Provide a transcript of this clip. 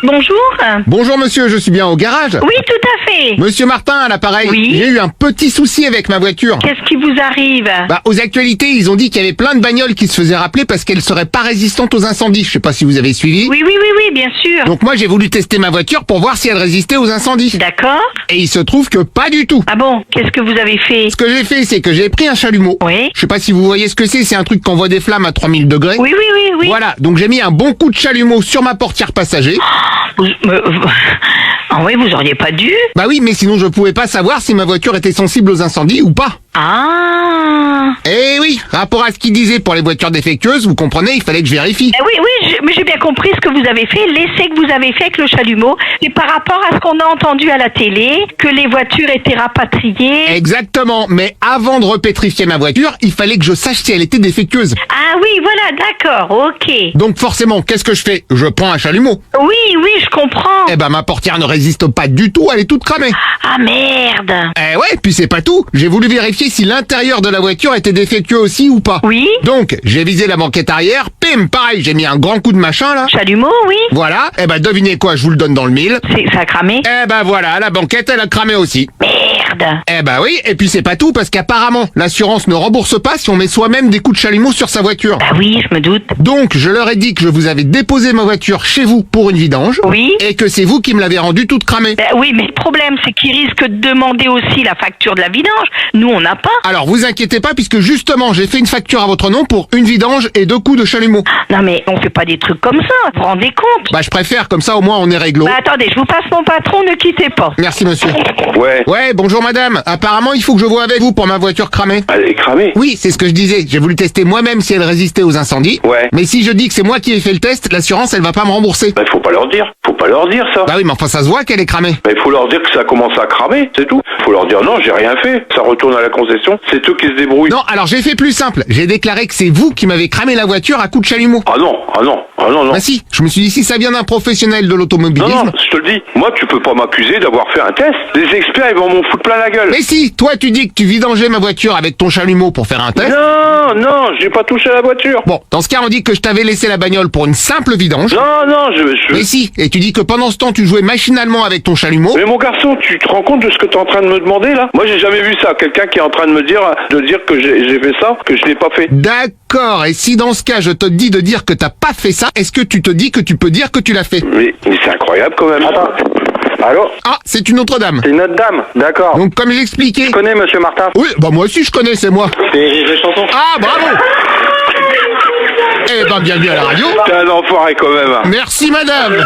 Bonjour. Bonjour monsieur, je suis bien au garage. Oui, tout à fait. Monsieur Martin à l'appareil. Oui. J'ai eu un petit souci avec ma voiture. Qu'est-ce qui vous arrive? Aux actualités, ils ont dit qu'il y avait plein de bagnoles qui se faisaient rappeler parce qu'elles seraient pas résistantes aux incendies. Je sais pas si vous avez suivi. Oui, bien sûr. Donc moi j'ai voulu tester ma voiture pour voir si elle résistait aux incendies. D'accord. Et il se trouve que pas du tout. Ah bon, qu'est-ce que vous avez fait? Ce que j'ai fait, c'est que j'ai pris un chalumeau. Oui. Je sais pas si vous voyez ce que c'est un truc qui envoie des flammes à 3000 degrés. Oui. Voilà, donc j'ai mis un bon coup de chalumeau sur ma portière passager. Ah oui, vous auriez pas dû? Bah oui, mais sinon je pouvais pas savoir si ma voiture était sensible aux incendies ou pas. Ah. Eh oui, rapport à ce qu'il disait pour les voitures défectueuses, vous comprenez, il fallait que je vérifie. Mais j'ai bien compris ce que vous avez fait, l'essai que vous avez fait avec le chalumeau. Et par rapport à ce qu'on a entendu à la télé, que les voitures étaient rapatriées. Exactement, mais avant de repétrifier ma voiture, il fallait que je sache si elle était défectueuse. Ah oui, voilà, d'accord, ok. Donc forcément, qu'est-ce que je fais? Je prends un chalumeau. Oui, je comprends. Eh ben ma portière ne résiste pas du tout, elle est toute cramée. Ah merde. Eh ouais, puis c'est pas tout, j'ai voulu vérifier si l'intérieur de la voiture était défectueux aussi ou pas. Oui. Donc, j'ai visé la banquette arrière, pim, pareil, j'ai mis un grand coup de machin là. Chalumeau, oui. Voilà, eh ben devinez quoi, je vous le donne dans le mille. Ça a cramé. Eh ben voilà, la banquette elle a cramé aussi. Merde. Eh ben oui, et puis c'est pas tout parce qu'apparemment, l'assurance ne rembourse pas si on met soi-même des coups de chalumeau sur sa voiture. Bah oui, je me doute. Donc, je leur ai dit que je vous avais déposé ma voiture chez vous pour une vidange. Oui. Et que c'est vous qui me l'avez rendue toute cramée. Bah oui, mais le problème, c'est qu'ils risquent de demander aussi la facture de la vidange. Nous, on n'a pas. Alors, vous inquiétez pas puisque justement, j'ai fait une facture à votre nom pour une vidange et 2 coups de chalumeau. Non, mais on fait pas des trucs comme ça. Vous vous rendez compte? Bah, je préfère, comme ça au moins on est réglo. Bah attendez, je vous passe mon patron, ne quittez pas. Merci monsieur. Ouais. Ouais, bonjour madame. Apparemment, il faut que je voie avec vous pour ma voiture cramée. Elle est cramée. Oui, c'est ce que je disais. J'ai voulu tester moi-même si elle résistait aux incendies. Ouais. Mais si je dis que c'est moi qui ai fait le test, l'assurance, elle va pas me rembourser. Bah, faut pas leur dire. Faut pas leur dire ça. Bah oui, mais enfin, ça se voit qu'elle est cramée. Mais faut leur dire que ça commence à cramer, c'est tout. Faut leur dire non, j'ai rien fait. Ça retourne à la concession. C'est eux qui se débrouillent. Non, alors j'ai fait plus simple. J'ai déclaré que c'est vous qui m'avez cramé la voiture à coups de chalumeau. Ah non. Bah si, je me suis dit si ça vient d'un professionnel de l'automobilisme. Non, je te le dis. Moi, tu peux pas m'accuser d'avoir fait un test. Les experts, ils vont m'en foutre plein la gueule. Mais si, toi tu dis que tu vidangeais ma voiture avec ton chalumeau pour faire un test. Non, j'ai pas touché à la voiture. Bon, dans ce cas on dit que je t'avais laissé la bagnole pour une simple vidange. Non, Mais si, et tu dis que pendant ce temps tu jouais machinalement avec ton chalumeau. Mais mon garçon, tu te rends compte de ce que t'es en train de me demander là? Moi, j'ai jamais vu ça. Quelqu'un qui est en train de me dire que j'ai fait ça, que je l'ai pas fait. D'accord, et si dans ce cas je te dis de dire que t'as pas fait ça, est-ce que tu te dis que tu peux dire que tu l'as fait? Mais c'est incroyable quand même. Attends. Allô? Ah, c'est une autre dame. C'est une autre dame, d'accord. Donc comme j'expliquais... Je connais Monsieur Martin. Oui, bah moi aussi je connais, c'est moi. C'est les chansons. Ah, bravo. Eh ben bienvenue à la radio. T'es un enfoiré quand même. Merci madame.